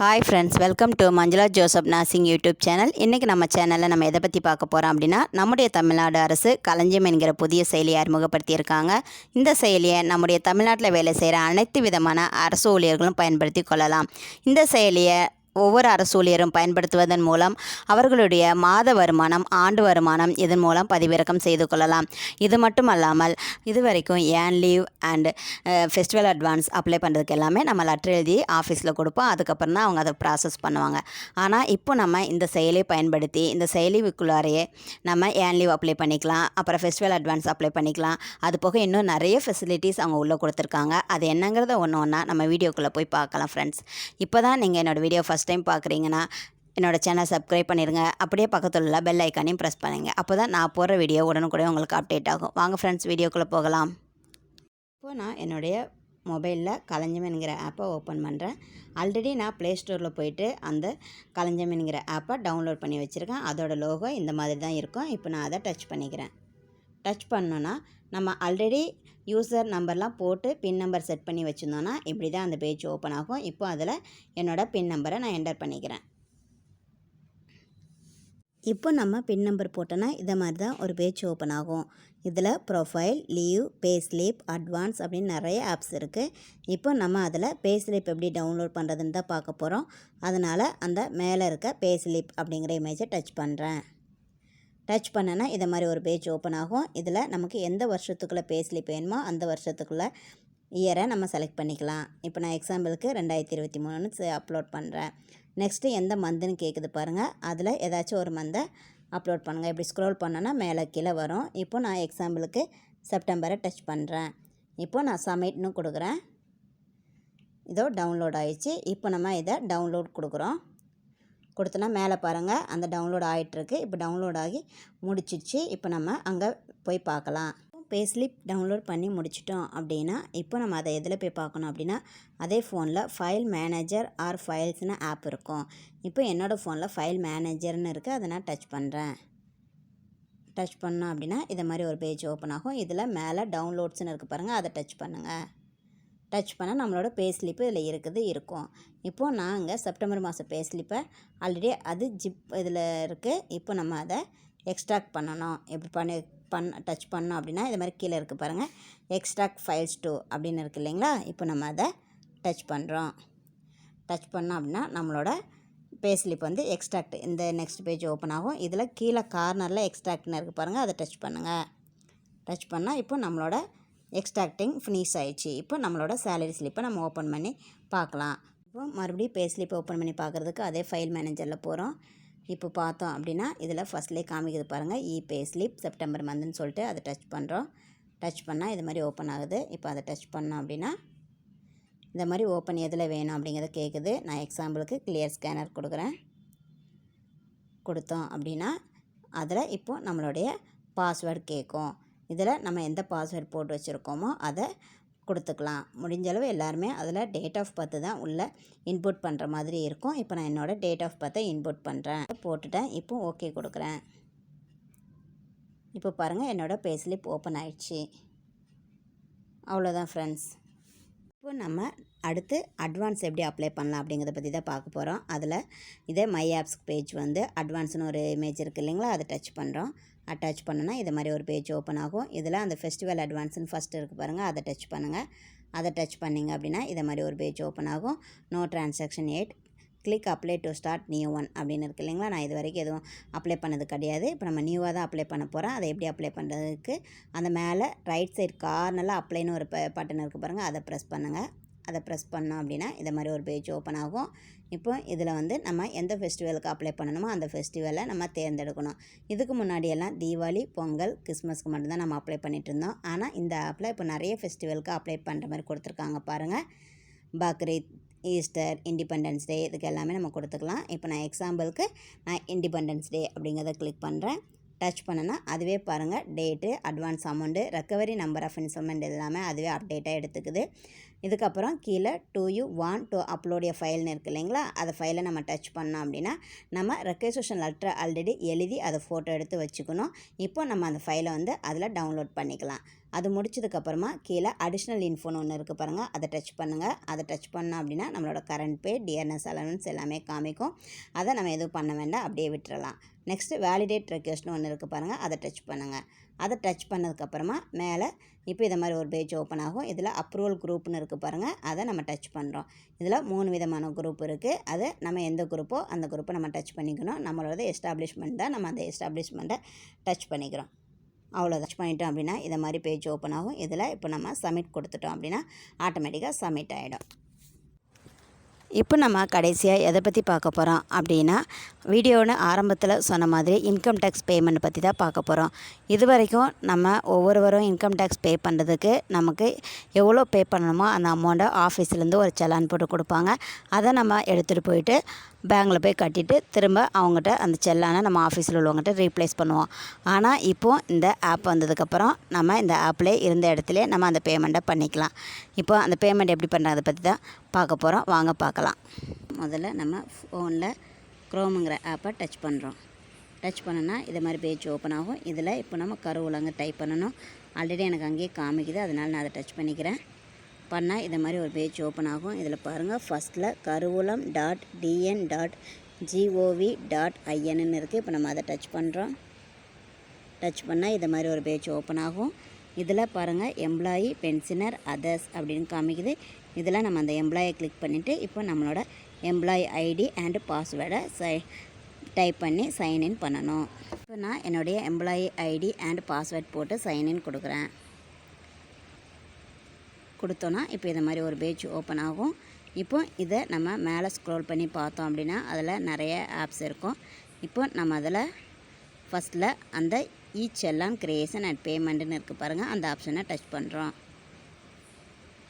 Hi friends, welcome to Manjula Joseph nursing YouTube channel. இன்றைக்கி நம்ம சேனலில் நம்ம எதை பற்றி பார்க்க போகிறோம் அப்படின்னா, நம்முடைய தமிழ்நாடு அரசு களஞ்சியம் என்கிற புதிய செயலியை அறிமுகப்படுத்தியிருக்காங்க. இந்த செயலியை நம்முடைய தமிழ்நாட்டில் வேலை செய்கிற அனைத்து விதமான அரசு ஊழியர்களும் பயன்படுத்தி கொள்ளலாம். இந்த செயலியை ஒவ்வொரு அரசு ஊழியரும் பயன்படுத்துவதன் மூலம் அவர்களுடைய மாத வருமானம், ஆண்டு வருமானம் இதன் மூலம் பதிவிறக்கம் செய்து கொள்ளலாம். இது மட்டும் அல்லாமல் இதுவரைக்கும் ஏன் leave and festival advance apply பண்ணுறதுக்கு எல்லாமே நம்ம லெட்டர் எழுதி ஆஃபீஸில் கொடுப்போம். அதுக்கப்புறம் தான் அவங்க அதை ப்ராசஸ் பண்ணுவாங்க. ஆனால் இப்போ நம்ம இந்த செயலியை பயன்படுத்தி இந்த செயலிக்குள்ளாரையே நம்ம ஏன் லீவ் அப்ளை பண்ணிக்கலாம், அப்புறம் ஃபெஸ்டிவல் அட்வான்ஸ் அப்ளை பண்ணிக்கலாம். அது போக இன்னும் நிறைய ஃபெசிலிட்டிஸ் அவங்க உள்ளே கொடுத்துருக்காங்க. அது என்னங்கிறத ஒன்று ஒன்றா நம்ம வீடியோக்குள்ளே போய் பார்க்கலாம். ஃப்ரெண்ட்ஸ், இப்போ தான் நீங்கள் என்னோடய வீடியோ ஃபஸ்ட் டைம் பார்க்குறீங்கன்னா என்னோடய சேனல் சப்ஸ்கிரைப் பண்ணிடுங்க. அப்படியே பக்கத்தில் உள்ள பெல் ஐக்கானையும் ப்ரெஸ் பண்ணுங்க. அப்போ தான் நான் போடுற வீடியோ உடனுக்குடைய உங்களுக்கு அப்டேட் ஆகும். வாங்க ஃப்ரெண்ட்ஸ், வீடியோக்குள்ளே போகலாம். இப்போது நான் என்னுடைய மொபைலில் களஞ்சியம் என்கிற ஆப்பை ஓப்பன் பண்ணுறேன். ஆல்ரெடி நான் ப்ளே ஸ்டோரில் போயிட்டு அந்த களஞ்சியம் என்கிற ஆப்பை டவுன்லோட் பண்ணி வச்சுருக்கேன். அதோட லோகோ இந்த மாதிரி தான் இருக்கும். இப்போ நான் அதை டச் பண்ணிக்கிறேன். டச் பண்ணோன்னா நம்ம ஆல்ரெடி யூசர் நம்பர்லாம் போட்டு பின் நம்பர் செட் பண்ணி வச்சுருந்தோன்னா இப்படி தான் அந்த பேஜ் ஓப்பன் ஆகும். இப்போ அதில் என்னோடய பின் நம்பரை நான் என்டர் பண்ணிக்கிறேன். இப்போ நம்ம பின் நம்பர் போட்டோன்னா இதை மாதிரி தான் ஒரு பேஜ் ஓப்பன் ஆகும். இதில் profile, leave, pay slip, advance அப்படின்னு நிறைய ஆப்ஸ் இருக்குது. இப்போ நம்ம அதில் பே ஸ்லிப் எப்படி டவுன்லோட் பண்ணுறதுன்னு தான் பார்க்க போகிறோம். அதனால் அந்த மேலே இருக்க பே ஸ்லிப் அப்படிங்கிற இமேஜை டச் பண்ணுறேன். டச் பண்ணனா இதை மாதிரி ஒரு பேஜ் ஓப்பன் ஆகும். இதில் நமக்கு எந்த வருஷத்துக்குள்ளே பே ஸ்லிப் வேணுமோ அந்த வருஷத்துக்குள்ளே இயரை நம்ம செலக்ட் பண்ணிக்கலாம். இப்போ நான் எக்ஸாம்பிளுக்கு 2023 அப்லோட் பண்ணுறேன். நெக்ஸ்ட்டு எந்த மந்த்துன்னு கேட்குது பாருங்கள். அதில் ஏதாச்சும் ஒரு மந்தை அப்லோட் பண்ணுங்கள். இப்படி ஸ்க்ரோல் பண்ணோன்னா மேலே கீழே வரும். இப்போ நான் எக்ஸாம்பிளுக்கு செப்டம்பரை டச் பண்ணுறேன். இப்போ நான் சப்மிட்னு கொடுக்குறேன். இதோ டவுன்லோட் ஆகிடுச்சு. இப்போ நம்ம இதை டவுன்லோட் கொடுக்குறோம். கொடுத்தோன்னா மேலே பாருங்கள் அந்த டவுன்லோட் ஆகிட்டுருக்கு. இப்போ டவுன்லோட் ஆகி முடிச்சிடுச்சு. இப்போ நம்ம அங்கே போய் பார்க்கலாம். பே ஸ்லிப் டவுன்லோட் பண்ணி முடிச்சிட்டோம் அப்படின்னா இப்போ நம்ம அதை எதில் போய் பார்க்கணும் அப்படின்னா, அதே ஃபோனில் ஃபைல் மேனேஜர் ஆர் ஃபைல்ஸ்னு ஆப் இருக்கும். இப்போ என்னோடய ஃபோனில் ஃபைல் மேனேஜர்னு இருக்குது. அதை நான் டச் பண்ணுறேன். டச் பண்ணோம் அப்படின்னா இதை மாதிரி ஒரு பேஜ் ஓப்பன் ஆகும். இதில் மேலே டவுன்லோட்ஸ்னு இருக்குது பாருங்கள், அதை டச் பண்ணுங்கள். டச் பண்ணால் நம்மளோட பே ஸ்லிப்பு இதில் இருக்கும். இப்போது நாங்கள் செப்டம்பர் மாதம் பே ஸ்லிப்பை ஆல்ரெடி அது இதில் இருக்குது. இப்போ நம்ம அதை எக்ஸ்ட்ராக்ட் பண்ணணும். எப்படி டச் பண்ணோம் அப்படின்னா இது மாதிரி கீழே இருக்குது பாருங்கள், எக்ஸ்ட்ராக்ட் ஃபைல்ஸ் டூ அப்படின்னு இருக்குது இல்லைங்களா. இப்போ நம்ம அதை டச் பண்ணுறோம். டச் பண்ணோம் அப்படின்னா நம்மளோட பே ஸ்லிப் எக்ஸ்ட்ராக்ட் இந்த நெக்ஸ்ட் பேஜ் ஓப்பன் ஆகும். இதில் கீழே கார்னரில் எக்ஸ்ட்ராக்ட்னு இருக்குது பாருங்கள், அதை டச் பண்ணுங்கள். டச் பண்ணால் இப்போ நம்மளோட எக்ஸ்ட்ராக்டிங் ஃபினிஷ் ஆகிடுச்சு. இப்போ நம்மளோட சேலரி ஸ்லிப்பை நம்ம ஓப்பன் பண்ணி பார்க்கலாம். இப்போ மறுபடியும் பே ஸ்லிப் ஓப்பன் பண்ணி பார்க்குறதுக்கு அதே ஃபைல் மேனேஜரில் போகிறோம். இப்போ பார்த்தோம் அப்படின்னா இதில் ஃபஸ்ட்லேயே காமிக்குது பாருங்கள், பே ஸ்லிப் செப்டம்பர் மந்த்னு சொல்லிட்டு அதை டச் பண்ணுறோம். டச் பண்ணால் இது மாதிரி ஓப்பன் ஆகுது. இப்போ அதை டச் பண்ணோம் அப்படின்னா இந்த மாதிரி ஓப்பன் எதில் வேணும் அப்படிங்கிறத கேட்குது. நான் எக்ஸாம்பிளுக்கு கிளியர் ஸ்கேனர் கொடுக்குறேன். கொடுத்தோம் அப்படின்னா அதில் இப்போது நம்மளுடைய பாஸ்வேர்டு கேட்கும். இதில் நம்ம எந்த பாஸ்வேர்ட் போட்டு வச்சுருக்கோமோ அதை கொடுத்துக்கலாம். முடிஞ்சளவு எல்லாருமே அதில் டேட் ஆஃப் பர்த்து தான் உள்ளே இன்புட் பண்ணுற மாதிரி இருக்கும். இப்போ நான் என்னோடய டேட் ஆஃப் பர்த்தை இன்புட் பண்ணுறேன். போட்டுட்டேன். இப்போ ஓகே கொடுக்குறேன். இப்போ பாருங்கள் என்னோடய பே ஸ்லிப் ஓப்பன் ஆயிடுச்சு. அவ்வளோதான் ஃப்ரெண்ட்ஸ். இப்போ நம்ம அடுத்து அட்வான்ஸ் எப்படி அப்ளை பண்ணலாம் அப்படிங்கிறத பற்றி தான் பார்க்க போகிறோம். அதில் இதே மை ஆப்ஸ் பேஜ் அட்வான்ஸ்னு ஒரு இமேஜ் இருக்குது இல்லைங்களா, அதை டச் பண்ணுறோம். அட்டாச் பண்ணோன்னா இது மாதிரி ஒரு பேஜ் ஓப்பன் ஆகும். இதில் அந்த ஃபெஸ்டிவல் அட்வான்ஸ்னு ஃபஸ்ட்டு இருக்குது பாருங்கள், அதை டச் பண்ணுங்கள். அதை டச் பண்ணிங்க அப்படின்னா இது மாதிரி ஒரு பேஜ் ஓப்பன் ஆகும். No transaction yet, click apply to start new one அப்படின்னு இருக்குது இல்லைங்களா. நான் இது வரைக்கும் எதுவும் அப்ளை பண்ணது கிடையாது. இப்போ நம்ம நியூவாக தான் அப்ளை பண்ண போகிறோம். அதை எப்படி அப்ளை பண்ணுறதுக்கு அந்த மேலே ரைட் சைட் கார்னரில் அப்ளைன்னு ஒரு பட்டன் இருக்குது பாருங்கள், அதை ப்ரெஸ் பண்ணுங்கள். அதை ப்ரெஸ் பண்ணோம் அப்படின்னா இது மாதிரி ஒரு பேஜ் ஓப்பன் ஆகும். இப்போ இதில் நம்ம எந்த ஃபெஸ்டிவலுக்கு அப்ளை பண்ணணுமோ அந்த ஃபெஸ்டிவலை நம்ம தேர்ந்தெடுக்கணும். இதுக்கு முன்னாடியெல்லாம் தீபாவளி, பொங்கல், கிறிஸ்மஸ்க்கு மட்டும்தான் நம்ம அப்ளை பண்ணிகிட்டு இருந்தோம். ஆனால் இந்த ஆப்பில் இப்போ நிறைய ஃபெஸ்டிவலுக்கு அப்ளை பண்ணுற மாதிரி கொடுத்துருக்காங்க பாருங்கள். பக்ரீத், ஈஸ்டர், இண்டிபெண்டன்ஸ் டே இதுக்கு எல்லாமே நம்ம கொடுத்துக்கலாம். இப்போ நான் எக்ஸாம்பிளுக்கு இண்டிபெண்டன்ஸ் டே அப்படிங்கிறத கிளிக் பண்ணுறேன். டச் பண்ணனா அதுவே பாருங்கள் date, advance amount, recovery number of instalment எல்லாமே அதுவே அப்டேட்டாக எடுத்துக்குது. இதுக்கப்புறம் கீழே do you want to upload ஃபைல்னு இருக்குது இல்லைங்களா, அந்த ஃபைலை நம்ம டச் பண்ணோம் அப்படின்னா நம்ம ரெக்வெசேஷன் லெட்டரை ஆல்ரெடி எழுதி அதை ஃபோட்டோ எடுத்து வச்சுக்கணும். இப்போ நம்ம அந்த ஃபைலை வந்து அதில் டவுன்லோட் பண்ணிக்கலாம். அது முடிச்சதுக்கப்புறமா கீழே அடிஷ்னல் இன்ஃபோன்னு ஒன்று இருக்குது பாருங்கள், அதை டச் பண்ணுங்கள். அதை டச் பண்ணோம் அப்படின்னா நம்மளோட கரண்ட் பே, டிஆர்எஸ் அலவன்ஸ் எல்லாமே காமிக்கும். அதை நம்ம எதுவும் பண்ண வேண்டாம், அப்படியே விட்டுறலாம். நெக்ஸ்ட்டு வேலிடேட் ரெக்வெஸ்ட்னு ஒன்று இருக்குது பாருங்கள், அதை டச் பண்ணுங்கள். அதை டச் பண்ணதுக்கப்புறமா மேலே இப்போ இதை மாதிரி ஒரு பேஜ் ஓப்பன் ஆகும். இதில் அப்ரூவல் குரூப்னு இருக்குது பாருங்கள், அதை நம்ம டச் பண்ணுறோம். இதில் 3 விதமான குரூப் இருக்குது. அது நம்ம எந்த குரூப்போ அந்த குரூப்பை நம்ம டச் பண்ணிக்கணும். நம்மளோட எஸ்டாப்ளிஷ்மெண்ட் தான், நம்ம அந்த எஸ்டாப்ளிஷ்மெண்ட்டை டச் பண்ணிக்கிறோம். அவ்வளோ டச் பண்ணிட்டோம் அப்படின்னா இதை மாதிரி பேஜ் ஓப்பன் ஆகும். இதில் இப்போ நம்ம சப்மிட் கொடுத்துட்டோம் அப்படின்னா ஆட்டோமேட்டிக்காக சப்மிட் ஆகிடும். இப்போ நம்ம கடைசியாக எதை பற்றி பார்க்க போகிறோம் அப்படின்னா, வீடியோன்னு ஆரம்பத்தில் சொன்ன மாதிரி இன்கம் டேக்ஸ் பேமெண்ட் பற்றி தான் பார்க்க போகிறோம். இது வரைக்கும் நம்ம ஒவ்வொருவரும் இன்கம் டேக்ஸ் பே பண்ணுறதுக்கு நமக்கு எவ்வளோ பே பண்ணணுமோ அந்த அமௌண்ட்டை ஆஃபீஸ்லேருந்து ஒரு செலான் போட்டு கொடுப்பாங்க. அதை நம்ம எடுத்துகிட்டு போயிட்டு பேங்கில் போய் கட்டிட்டு திரும்ப அவங்ககிட்ட அந்த செல்லானை நம்ம ஆஃபீஸில் உள்ளவங்ககிட்ட ரீப்ளேஸ் பண்ணுவோம். ஆனால் இப்போது இந்த ஆப் வந்ததுக்கப்புறம் நம்ம இந்த ஆப்லேயே இருந்த இடத்துல நம்ம அந்த பேமெண்ட்டை பண்ணிக்கலாம். இப்போ அந்த பேமெண்ட் எப்படி பண்ணுறதை பற்றி தான் பார்க்க போகிறோம், வாங்க பார்க்கலாம். முதல்ல நம்ம ஃபோனில் க்ரோமுங்கிற ஆப்பை டச் பண்ணுறோம். டச் பண்ணோன்னா இது மாதிரி பேஜ் ஓப்பன் ஆகும். இதில் இப்போ நம்ம கருவூலங்க டைப் பண்ணணும். ஆல்ரெடி எனக்கு அங்கேயே காமிக்குது, அதனால் நான் அதை டச் பண்ணிக்கிறேன். பண்ணால் இது மாதிரி ஒரு பேஜ் ஓப்பன் ஆகும். இதில் பாருங்கள், ஃபஸ்ட்டில் karuvulam.dn.gov.in இருக்குது. இப்போ நம்ம அதை டச் பண்ணுறோம். டச் பண்ணால் இது மாதிரி ஒரு பேஜ் ஓப்பன் ஆகும். இதில் பாருங்கள், எம்ப்ளாயி, பென்ஷனர், அதர்ஸ் அப்படின்னு காமிக்குது. இதில் நம்ம அந்த எம்ப்ளாயை கிளிக் பண்ணிவிட்டு இப்போ நம்மளோட எம்ப்ளாயி ஐடி அண்டு பாஸ்வேர்டை டைப் பண்ணி சைன்இன் பண்ணணும். இப்போ நான் என்னுடைய எம்ப்ளாயி ஐடி அண்ட் பாஸ்வேர்ட் போட்டு சைன்இன் கொடுக்குறேன். கொடுத்தோன்னா இப்போ இது மாதிரி ஒரு பேஜ் ஓப்பன் ஆகும். இப்போ இதை நம்ம மேலே ஸ்க்ரோல் பண்ணி பார்த்தோம் அப்படின்னா அதில் நிறைய ஆப்ஸ் இருக்கும். இப்போ நம்ம அதில் ஃபஸ்ட்டில் அந்த செல்லான் கிரியேஷன் அண்ட் பேமெண்ட்டுன்னு இருக்குது பாருங்கள், அந்த ஆப்ஷனை டச் பண்ணுறோம்.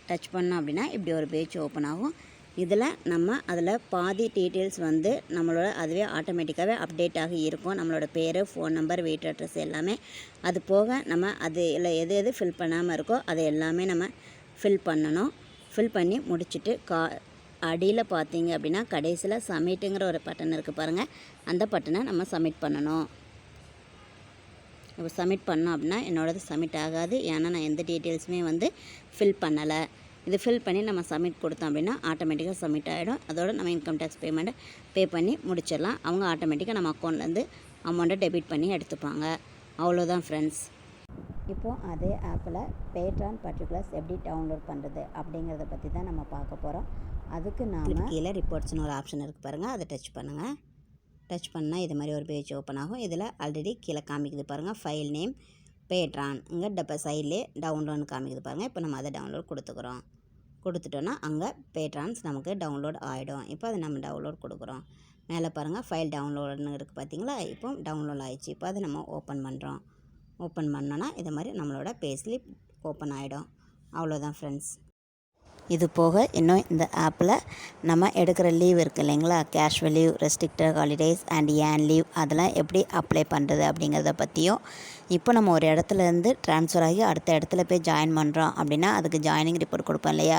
டச் பண்ணோம் அப்படின்னா இப்படி ஒரு பேஜ் ஓப்பன் ஆகும். இதில் நம்ம அதில் பாதி டீட்டெயில்ஸ் வந்து நம்மளோட அதுவே ஆட்டோமேட்டிக்காகவே அப்டேட் ஆகி இருக்கும். நம்மளோட பேர், ஃபோன் நம்பர், வீட்டு அட்ரஸ் எல்லாமே. அது போக நம்ம அது இல்லை எது எது ஃபில் பண்ணாமல் இருக்கோ அதை எல்லாமே நம்ம ஃபில் பண்ணணும். ஃபில் பண்ணி முடிச்சுட்டு அடியில் பார்த்தீங்க அப்படின்னா கடைசியில் சப்மிட்டுங்கிற ஒரு பட்டன் இருக்குது பாருங்கள், அந்த பட்டனை நம்ம சப்மிட் பண்ணணும். இப்போ சப்மிட் பண்ணோம் அப்படின்னா என்னோடது சப்மிட் ஆகாது, ஏன்னா நான் எந்த டீட்டெயில்ஸுமே வந்து ஃபில் பண்ணலை. இது ஃபில் பண்ணி நம்ம சப்மிட் கொடுத்தோம் அப்படின்னா ஆட்டோமேட்டிக்காக சப்மிட் ஆகிடும். அதோடு நம்ம இன்கம் டேக்ஸ் பேமெண்ட்டை பே பண்ணி முடிச்சிடலாம். அவங்க ஆட்டோமேட்டிக்காக நம்ம அக்கௌண்ட்லேருந்து அமௌண்ட்டை டெபிட் பண்ணி எடுத்துப்பாங்க. அவ்வளோதான் ஃப்ரெண்ட்ஸ். இப்போது அதே ஆப்பில் பேட்ரான் பர்டிகுலர்ஸ் எப்படி டவுன்லோட் பண்ணுறது அப்படிங்கிறத பற்றி தான் நம்ம பார்க்க போகிறோம். அதுக்கு நாம் கீழே ரிப்போர்ட்ஸ்னு ஒரு ஆப்ஷன் இருக்குது பாருங்கள், அதை டச் பண்ணுங்கள். டச் பண்ணால் இது மாதிரி ஒரு பேஜ் ஓப்பன் ஆகும். இதில் ஆல்ரெடி கீழே காமிக்குது பாருங்கள், ஃபைல் நேம் பேட்ரான். இங்கே சைட்லேயே டவுன்லோட்னு காமிக்குது பாருங்கள். இப்போ நம்ம அதை டவுன்லோட் கொடுத்துட்டோன்னா அங்கே பேட்ரான்ஸ் நமக்கு டவுன்லோட் ஆகிடும். இப்போ அதை நம்ம டவுன்லோட் கொடுக்குறோம். மேலே பாருங்கள், ஃபைல் டவுன்லோடுன்னு இருக்குது பார்த்தீங்களா, இப்போ டவுன்லோட் ஆகிடுச்சு. இப்போ அதை நம்ம ஓப்பன் பண்ணுறோம். ஓப்பன் பண்ணோன்னா இது மாதிரி நம்மளோட பேஸ்லிப் ஓப்பன் ஆகிடும். அவ்வளோதான் ஃப்ரெண்ட்ஸ். இது போக இன்னும் இந்த ஆப்பில் நம்ம எடுக்கிற லீவ் இருக்குது இல்லைங்களா, casual leave, restricted holidays and ஏன் லீவ், அதெல்லாம் எப்படி அப்ளை பண்ணுறது அப்படிங்கிறத பற்றியும், இப்போ நம்ம ஒரு இடத்துலேருந்து ட்ரான்ஸ்ஃபர் ஆகி அடுத்த இடத்துல போய் ஜாயின் பண்ணுறோம் அப்படின்னா அதுக்கு ஜாயினிங் ரிப்போர்ட் கொடுப்போம் இல்லையா,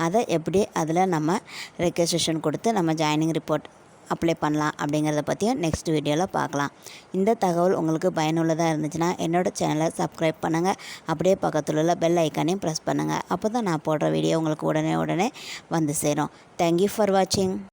அதை எப்படி அதில் நம்ம ரெக்வெஸ்டேஷன் கொடுத்து நம்ம ஜாயினிங் ரிப்போர்ட் அப்ளை பண்ணலாம் அப்படிங்கிறத பற்றியும் நெக்ஸ்ட் வீடியோவில் பார்க்கலாம். இந்த தகவல் உங்களுக்கு பயனுள்ளதாக இருந்துச்சுன்னா என்னோடய சேனலை சப்ஸ்கிரைப் பண்ணுங்கள். அப்படியே பக்கத்தில் உள்ள பெல் ஐக்கானையும் ப்ரெஸ் பண்ணுங்கள். அப்போ தான் நான் போடுற வீடியோ உங்களுக்கு உடனே வந்து சேரும். தேங்க்யூ ஃபார் வாட்சிங்.